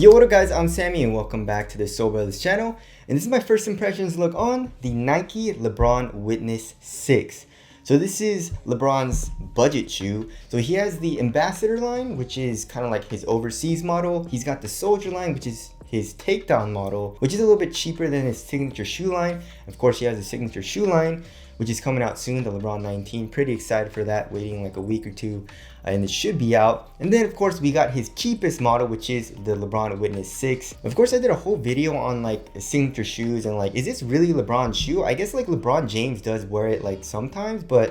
Yo, what up guys, I'm Sammy and welcome back to the Soul Brothers channel. And this is my first impressions look on the Nike Lebron Witness 6. So this is LeBron's budget shoe. So he has the Ambassador line, which is kind of like his overseas model. He's got the Soldier line, which is his takedown model, which is a little bit cheaper than his signature shoe line. Of course, he has the signature shoe line, which is coming out soon, the LeBron 19. Pretty excited for that, waiting like a week or two, and it should be out. And then of course we got his cheapest model, which is the LeBron Witness 6. Of course, I did a whole video on like signature shoes and like, is this really LeBron's shoe? I guess like LeBron James does wear it like sometimes, but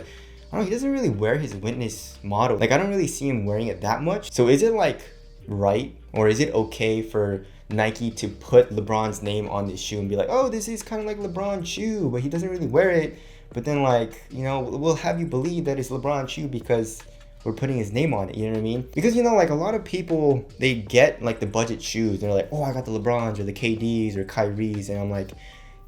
I don't know, he doesn't really wear his Witness model. Like I don't really see him wearing it that much. So is it like right, or is it okay for Nike to put LeBron's name on this shoe and be like, oh, this is kind of like LeBron's shoe, but he doesn't really wear it? But then like, you know, we'll have you believe that it's LeBron's shoe because we're putting his name on it, you know what I mean? Because, you know, like a lot of people, they get like the budget shoes. They're like, oh, I got the LeBrons or the KDs or Kyries. And I'm like,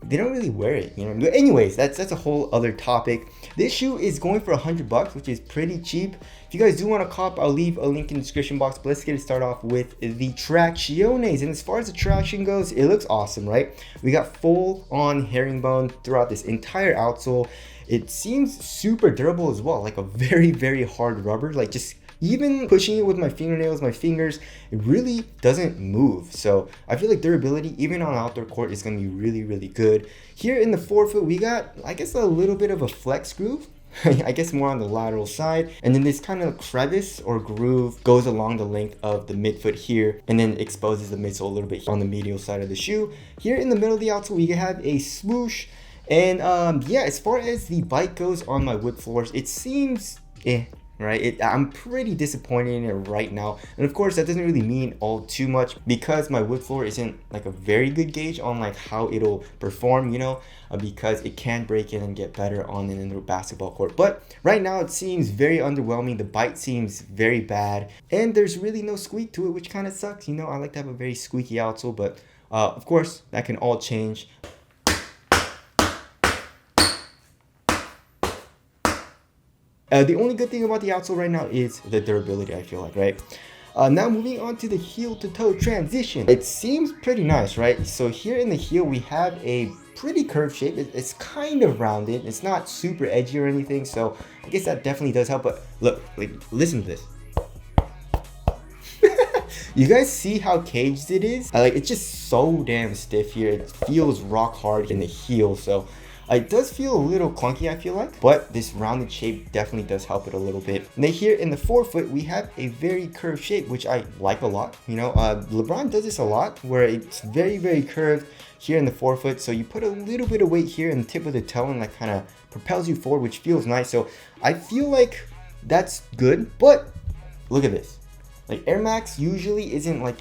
they don't really wear it, you know? But anyways, that's a whole other topic. This shoe is going for $100, which is pretty cheap. If you guys do want to cop, I'll leave a link in the description box. But let's get it started off with the Tracciones. And as far as the traction goes, it looks awesome, right? We got full on herringbone throughout this entire outsole. It seems super durable as well, like a very, very hard rubber. Like just even pushing it with my fingernails, my fingers, it really doesn't move. So I feel like durability, even on outdoor court, is going to be really, really good. Here in the forefoot, we got, I guess, a little bit of a flex groove. I guess more on the lateral side. And then this kind of crevice or groove goes along the length of the midfoot here and then exposes the midsole a little bit on the medial side of the shoe. Here in the middle of the outsole, we have a swoosh. And yeah, as far as the bite goes on my wood floors, it seems right? I'm pretty disappointed in it right now. And of course, that doesn't really mean all too much because my wood floor isn't like a very good gauge on like how it'll perform, you know, because it can break in and get better on an indoor basketball court. But right now it seems very underwhelming. The bite seems very bad and there's really no squeak to it, which kind of sucks. You know, I like to have a very squeaky outsole, but of course that can all change. The only good thing about the outsole right now is the durability, I feel like, right? Now moving on to the heel to toe transition. It seems pretty nice, right? So here in the heel, we have a pretty curved shape. It's kind of rounded. It's not super edgy or anything. So I guess that definitely does help. But look, like, listen to this. You guys see how caged it is? Like, it's just so damn stiff here. It feels rock hard in the heel. So it does feel a little clunky, I feel like, but this rounded shape definitely does help it a little bit. And then here in the forefoot, we have a very curved shape, which I like a lot. You know, LeBron does this a lot, where it's very, very curved here in the forefoot. So you put a little bit of weight here in the tip of the toe and like kind of propels you forward, which feels nice. So I feel like that's good, but look at this. Like Air Max usually isn't like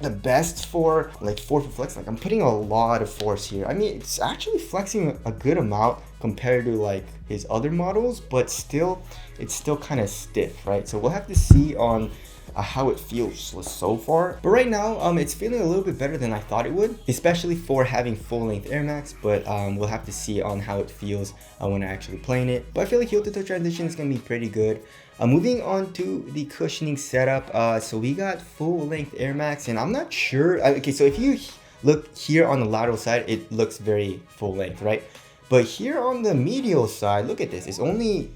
the best for like forefoot flex. Like I'm putting a lot of force here. I mean, it's actually flexing a good amount compared to like his other models, but still, it's still kind of stiff, right? So we'll have to see on how it feels so far. But right now, it's feeling a little bit better than I thought it would, especially for having full length Air Max, but we'll have to see on how it feels when I actually playing it. But I feel like heel to toe transition is gonna be pretty good. Moving on to the cushioning setup, so we got full length Air Max, and I'm not sure, okay, so if you look here on the lateral side, it looks very full length, right? But here on the medial side, look at this, it's only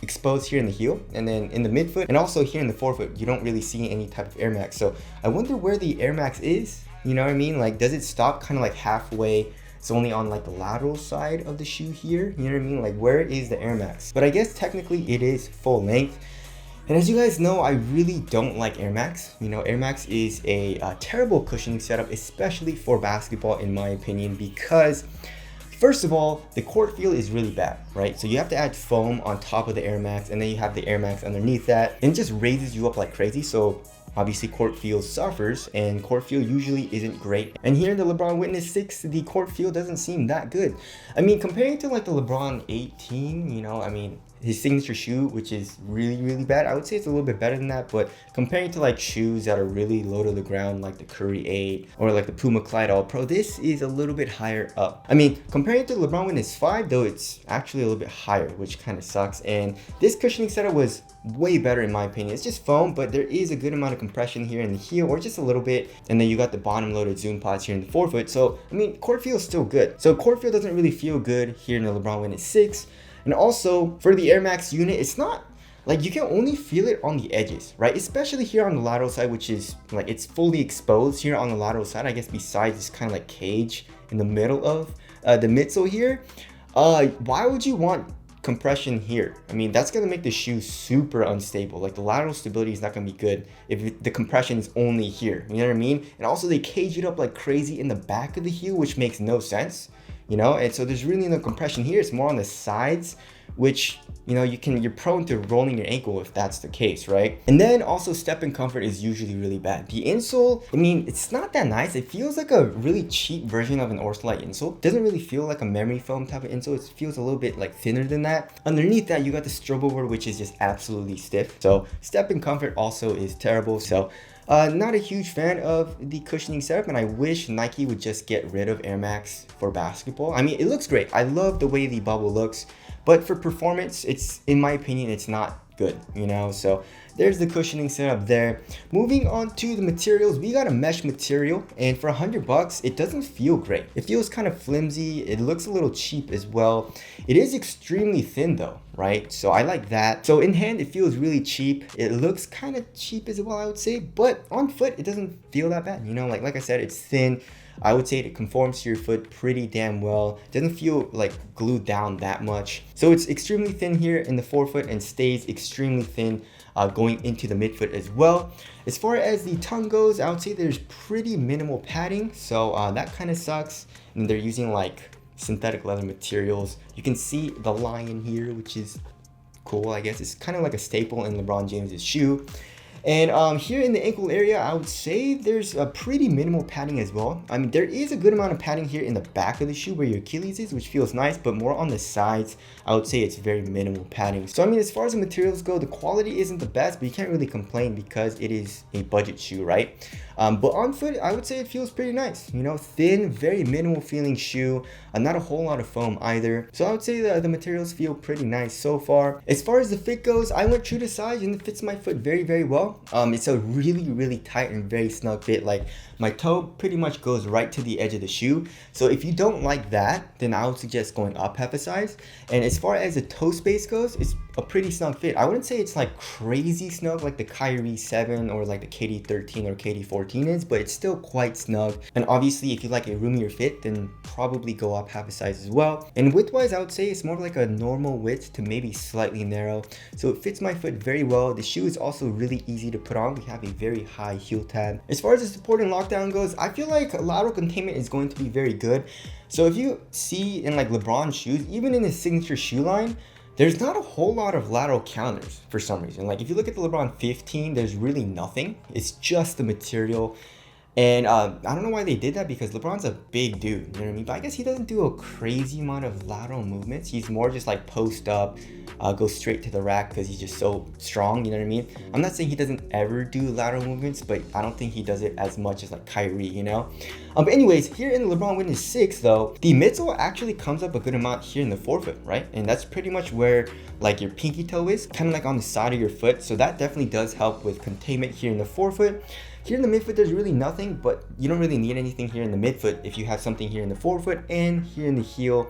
exposed here in the heel and then in the midfoot and also here in the forefoot. You don't really see any type of Air Max. So I wonder where the Air Max is, you know what I mean? Like, does it stop kind of like halfway? It's only on like the lateral side of the shoe here, you know what I mean? Like, where is the Air Max? But I guess technically it is full length. And as you guys know, I really don't like Air Max. You know, Air Max is a terrible cushioning setup, especially for basketball in my opinion, because first of all, the court feel is really bad, right? So you have to add foam on top of the Air Max, and then you have the Air Max underneath that, and it just raises you up like crazy. So obviously court feel suffers, and court feel usually isn't great. And here in the LeBron Witness 6, the court feel doesn't seem that good. I mean, comparing to like the LeBron 18, you know, I mean, his signature shoe, which is really bad. I would say it's a little bit better than that, but comparing to like shoes that are really low to the ground, like the Curry 8 or like the Puma Clyde All Pro, this is a little bit higher up. I mean, comparing to LeBron Witness 5 though, it's actually a little bit higher, which kind of sucks. And this cushioning setup was way better in my opinion. It's just foam, but there is a good amount of compression here in the heel, or just a little bit, and then you got the bottom loaded zoom pods here in the forefoot. So I mean, court feel is still good. So court feel doesn't really feel good here in the LeBron Witness 6. And also for the Air Max unit, it's not like, you can only feel it on the edges, right? Especially here on the lateral side, which is like, it's fully exposed here on the lateral side, I guess, besides this kind of like cage in the middle of the midsole here. Why would you want compression here? I mean, that's gonna make the shoe super unstable. Like, the lateral stability is not gonna be good if the compression is only here, you know what I mean? And also they cage it up like crazy in the back of the heel, which makes no sense, you know? And so there's really no compression here. It's more on the sides, which, you know, you're prone to rolling your ankle if that's the case, right? And then also step in comfort is usually really bad. The insole, I mean, it's not that nice. It feels like a really cheap version of an Ortholite insole. It doesn't really feel like a memory foam type of insole. It feels a little bit like thinner than that. Underneath that, you got the strobo board, which is just absolutely stiff. So step in comfort also is terrible. So not a huge fan of the cushioning setup, and I wish Nike would just get rid of Air Max for basketball. I mean, it looks great. I love the way the bubble looks, but for performance, it's, in my opinion, it's not good, you know? So there's the cushioning setup there. Moving on to the materials, we got a mesh material, and for $100, it doesn't feel great. It feels kind of flimsy. It looks a little cheap as well. It is extremely thin though, right? So I like that. So in hand, it feels really cheap. It looks kind of cheap as well, I would say, but on foot, it doesn't feel that bad. You know, like I said, it's thin. I would say it conforms to your foot pretty damn well. It doesn't feel like glued down that much. So it's extremely thin here in the forefoot and stays extremely thin going into the midfoot as well. As far as the tongue goes, I would say there's pretty minimal padding. So that kind of sucks. And they're using like synthetic leather materials. You can see the lion here, which is cool, I guess. It's kind of like a staple in LeBron James's shoe. And here in the ankle area, I would say there's a pretty minimal padding as well. I mean, there is a good amount of padding here in the back of the shoe where your Achilles is, which feels nice, but more on the sides, I would say it's very minimal padding. So I mean, as far as the materials go, the quality isn't the best, but you can't really complain because it is a budget shoe, right? But on foot, I would say it feels pretty nice. You know, thin, very minimal feeling shoe, not a whole lot of foam either. So I would say that the materials feel pretty nice so far. As far as the fit goes, I went true to size and it fits my foot very well. It's a really tight and very snug fit. Like, my toe pretty much goes right to the edge of the shoe. So if you don't like that, then I would suggest going up half a size. And as far as the toe space goes, it's a pretty snug fit. I wouldn't say it's like crazy snug like the Kyrie 7 or like the KD 13 or KD 14 is, but it's still quite snug. And obviously, if you like a roomier fit, then probably go up half a size as well. And width-wise, I would say it's more like a normal width to maybe slightly narrow. So it fits my foot very well. The shoe is also really easy to put on. We have a very high heel tab. As far as the support and lockdown goes, I feel like lateral containment is going to be very good. So if you see in like LeBron shoes, even in his signature shoe line, there's not a whole lot of lateral counters for some reason. Like, if you look at the LeBron 15, there's really nothing. It's just the material. And I don't know why they did that, because LeBron's a big dude, you know what I mean? But I guess he doesn't do a crazy amount of lateral movements. He's more just like post up, go straight to the rack because he's just so strong, you know what I mean? I'm not saying he doesn't ever do lateral movements, but I don't think he does it as much as like Kyrie, you know? But anyways, here in the LeBron Witness 6 though, the midsole actually comes up a good amount here in the forefoot, right? And that's pretty much where like your pinky toe is, kind of like on the side of your foot. So that definitely does help with containment here in the forefoot. Here in the midfoot, there's really nothing, but you don't really need anything here in the midfoot if you have something here in the forefoot and here in the heel.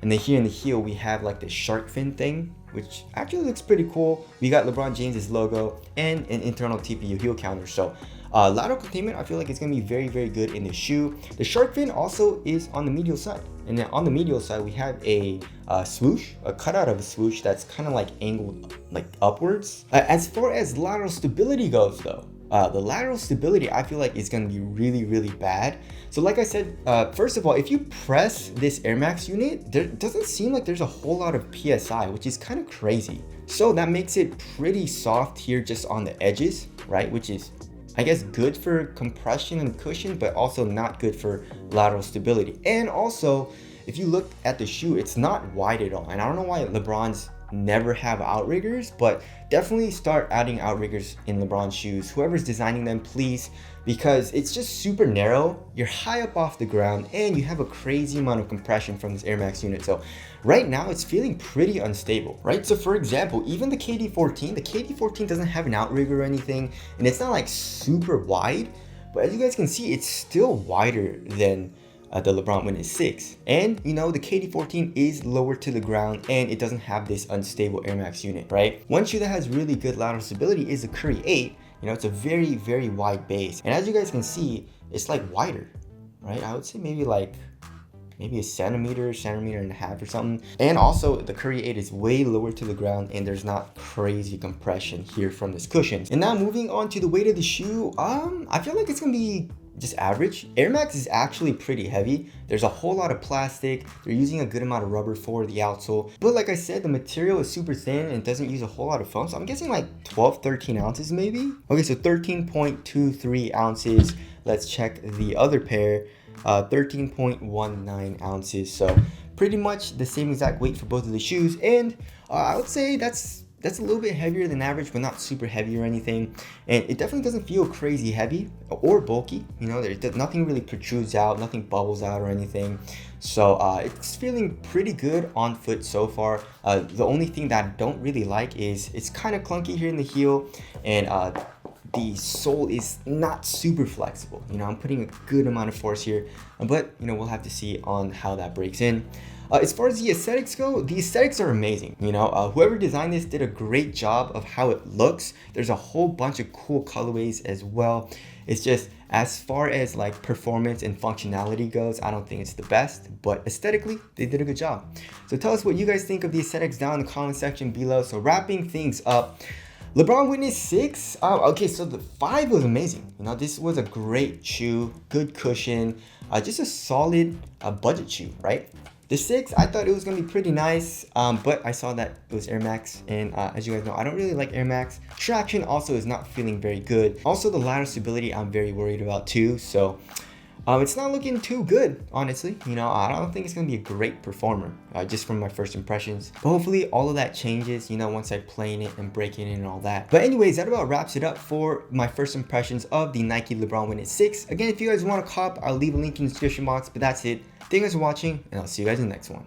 And then here in the heel, we have like the shark fin thing, which actually looks pretty cool. We got LeBron James's logo and an internal TPU heel counter. So lateral containment, I feel like it's gonna be very good in the shoe. The shark fin also is on the medial side. And then on the medial side, we have a swoosh, a cutout of a swoosh that's kind of like angled like upwards. As far as lateral stability goes though, the lateral stability I feel like is going to be really bad. So like I said, first of all, if you press this Air Max unit, there doesn't seem like there's a whole lot of PSI, which is kind of crazy. So that makes it pretty soft here just on the edges, right? Which is, I guess, good for compression and cushion, but also not good for lateral stability. And also, if you look at the shoe, it's not wide at all. And I don't know why LeBron's never have outriggers, but definitely start adding outriggers in LeBron shoes. Whoever's designing them, please, because it's just super narrow. You're high up off the ground and you have a crazy amount of compression from this Air Max unit. So right now it's feeling pretty unstable, right? So for example, even the KD14 doesn't have an outrigger or anything, and it's not like super wide, but as you guys can see, it's still wider than the LeBron Witness 6. And you know, the KD14 is lower to the ground and it doesn't have this unstable Air Max unit, right? One shoe that has really good lateral stability is the Curry 8. You know, it's a very, very wide base. And as you guys can see, it's like wider, right? I would say maybe a centimeter and a half or something. And also the Curry 8 is way lower to the ground and there's not crazy compression here from this cushion. And now moving on to the weight of the shoe, I feel like it's gonna be just average. Air Max is actually pretty heavy. There's a whole lot of plastic. They're using a good amount of rubber for the outsole. But like I said, the material is super thin and it doesn't use a whole lot of foam. So I'm guessing like 12, 13 ounces maybe. Okay, so 13.23 ounces. Let's check the other pair. 13.19 ounces. So pretty much the same exact weight for both of the shoes. And I would say that's a little bit heavier than average, but not super heavy or anything. And it definitely doesn't feel crazy heavy or bulky. You know, nothing really protrudes out, nothing bubbles out or anything. So it's feeling pretty good on foot so far. The only thing that I don't really like is it's kind of clunky here in the heel, and the sole is not super flexible. You know, I'm putting a good amount of force here, but you know, we'll have to see on how that breaks in. As far as the aesthetics go, the aesthetics are amazing. You know, whoever designed this did a great job of how it looks. There's a whole bunch of cool colorways as well. It's just, as far as like performance and functionality goes, I don't think it's the best, but aesthetically, they did a good job. So tell us what you guys think of the aesthetics down in the comment section below. So wrapping things up, LeBron Witness 6, okay, so the 5 was amazing. You know, this was a great shoe, good cushion, just a solid budget shoe, right? The 6, I thought it was gonna be pretty nice, but I saw that it was Air Max, and as you guys know, I don't really like Air Max. Traction also is not feeling very good. Also, the lateral stability I'm very worried about too, so it's not looking too good, honestly. You know, I don't think it's gonna be a great performer, just from my first impressions. But hopefully all of that changes, you know, once I play in it and break it in and all that. But anyways, that about wraps it up for my first impressions of the Nike Lebron Witness 6. Again, if you guys want to cop, I'll leave a link in the description box, but that's it. Thank you guys for watching, and I'll see you guys in the next one.